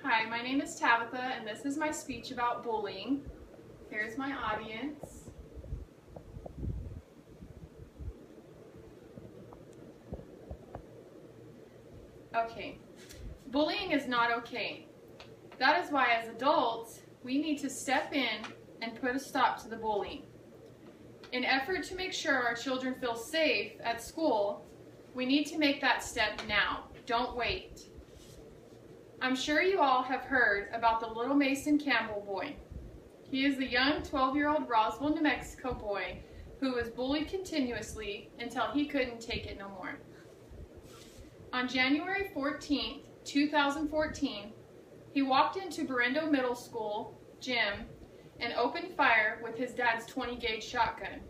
Hi, my name is Tabitha, and this is my speech about bullying. Here's my audience. Okay, bullying is not okay. That is why, as adults, we need to step in and put a stop to the bullying. In effort to make sure our children feel safe at school, we need to make that step now. Don't wait. I'm sure you all have heard about the little Mason Campbell boy. He is the young 12-year-old Roswell, New Mexico boy who was bullied continuously until he couldn't take it no more. On January 14, 2014, he walked into Berendo Middle School gym and opened fire with his dad's 20-gauge shotgun.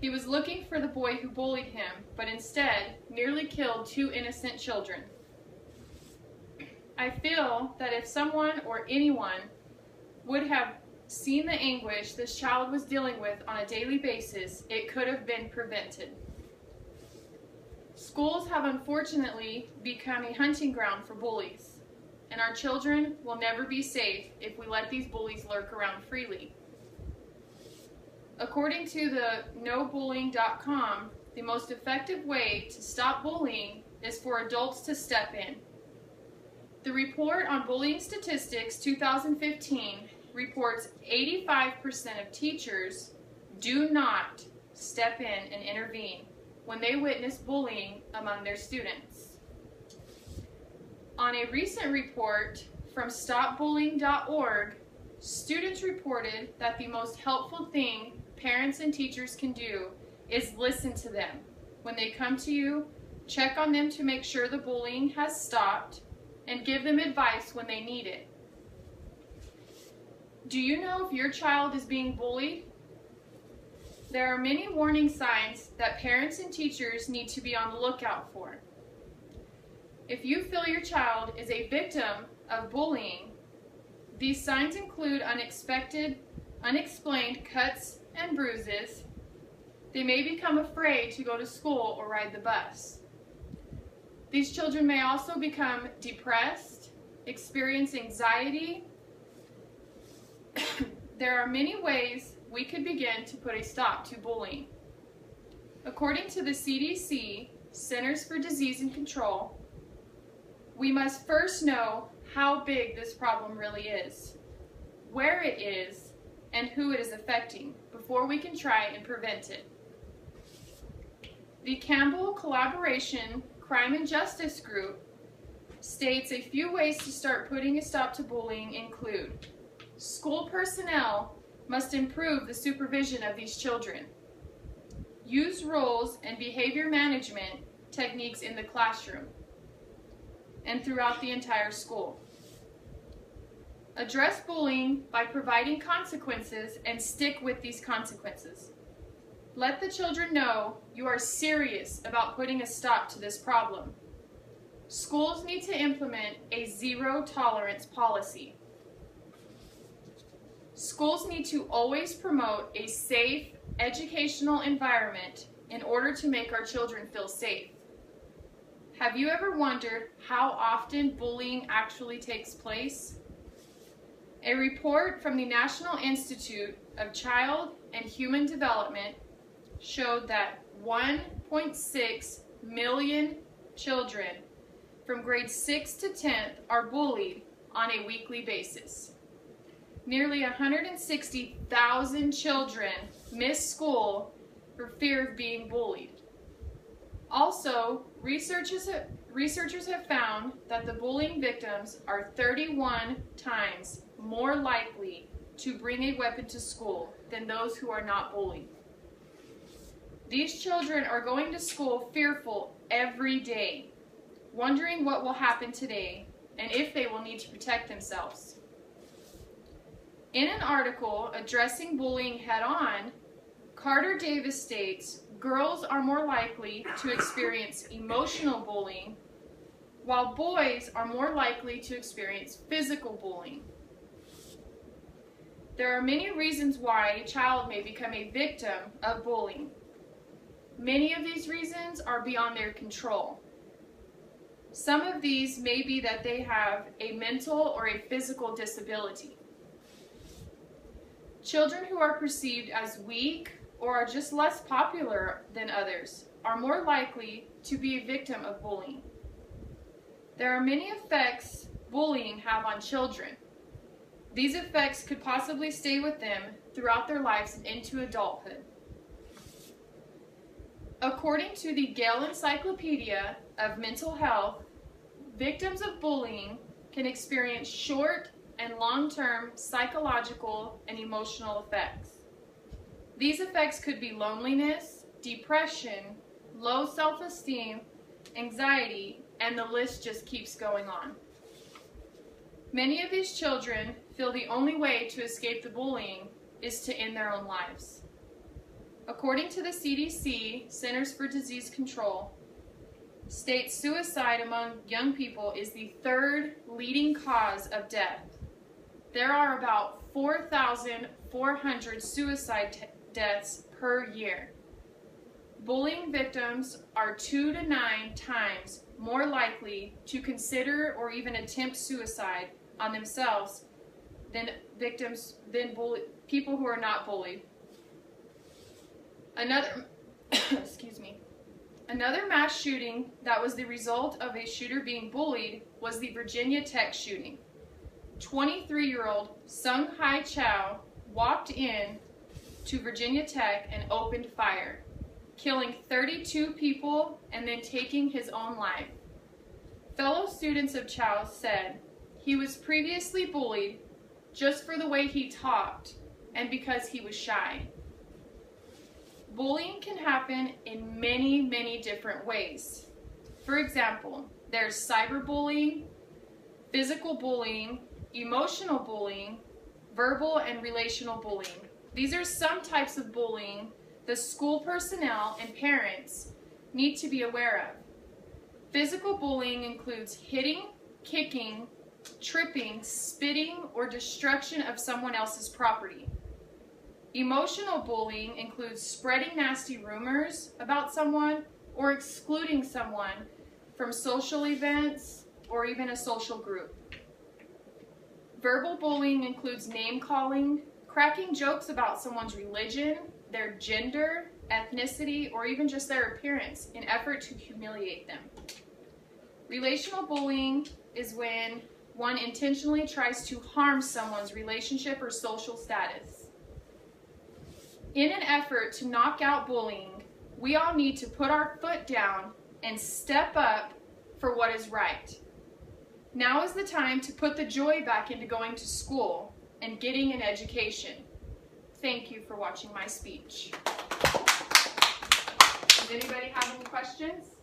He was looking for the boy who bullied him, but instead nearly killed 2 innocent children. I feel that if someone or anyone would have seen the anguish this child was dealing with on a daily basis, it could have been prevented. Schools have unfortunately become a hunting ground for bullies, and our children will never be safe if we let these bullies lurk around freely. According to the nobullying.com, the most effective way to stop bullying is for adults to step in. The report on bullying statistics 2015 reports 85% of teachers do not step in and intervene when they witness bullying among their students. On a recent report from stopbullying.org, students reported that the most helpful thing parents and teachers can do is listen to them. When they come to you, check on them to make sure the bullying has stopped, and give them advice when they need it. Do you know if your child is being bullied? There are many warning signs that parents and teachers need to be on the lookout for. If you feel your child is a victim of bullying, these signs include unexplained cuts and bruises. They may become afraid to go to school or ride the bus. These children may also become depressed, experience anxiety. There are many ways we could begin to put a stop to bullying. According to the CDC, Centers for Disease and Control, we must first know how big this problem really is, where it is, and who it is affecting before we can try and prevent it. The Campbell Collaboration Crime and Justice Group states a few ways to start putting a stop to bullying include: school personnel must improve the supervision of these children, use rules and behavior management techniques in the classroom and throughout the entire school, address bullying by providing consequences and stick with these consequences. Let the children know you are serious about putting a stop to this problem. Schools need to implement a zero-tolerance policy. Schools need to always promote a safe, educational environment in order to make our children feel safe. Have you ever wondered how often bullying actually takes place? A report from the National Institute of Child and Human Development showed that 1.6 million children from grades 6 to 10th are bullied on a weekly basis. Nearly 160,000 children miss school for fear of being bullied. Also, researchers have found that the bullying victims are 31 times more likely to bring a weapon to school than those who are not bullied. These children are going to school fearful every day, wondering what will happen today and if they will need to protect themselves. In an article addressing bullying head-on, Carter Davis states girls are more likely to experience emotional bullying, while boys are more likely to experience physical bullying. There are many reasons why a child may become a victim of bullying. Many of these reasons are beyond their control. Some of these may be that they have a mental or a physical disability. Children who are perceived as weak or are just less popular than others are more likely to be a victim of bullying. There are many effects bullying have on children. These effects could possibly stay with them throughout their lives and into adulthood. According to the Gale Encyclopedia of Mental Health, victims of bullying can experience short and long-term psychological and emotional effects. These effects could be loneliness, depression, low self-esteem, anxiety, and the list just keeps going on. Many of these children feel the only way to escape the bullying is to end their own lives. According to the CDC, Centers for Disease Control, states suicide among young people is the third leading cause of death. There are about 4,400 suicide deaths per year. Bullying victims are 2 to 9 times more likely to consider or even attempt suicide on themselves than people who are not bullied. Another mass shooting that was the result of a shooter being bullied was the Virginia Tech shooting. 23-year-old Sung Hai Chow walked in to Virginia Tech and opened fire, killing 32 people and then taking his own life. Fellow students of Chow said he was previously bullied just for the way he talked and because he was shy. Bullying can happen in many, many different ways. For example, there's cyberbullying, physical bullying, emotional bullying, verbal and relational bullying. These are some types of bullying the school personnel and parents need to be aware of. Physical bullying includes hitting, kicking, tripping, spitting, or destruction of someone else's property. Emotional bullying includes spreading nasty rumors about someone or excluding someone from social events or even a social group. Verbal bullying includes name-calling, cracking jokes about someone's religion, their gender, ethnicity, or even just their appearance in effort to humiliate them. Relational bullying is when one intentionally tries to harm someone's relationship or social status. In an effort to knock out bullying, we all need to put our foot down and step up for what is right. Now is the time to put the joy back into going to school and getting an education. Thank you for watching my speech. Does anybody have any questions?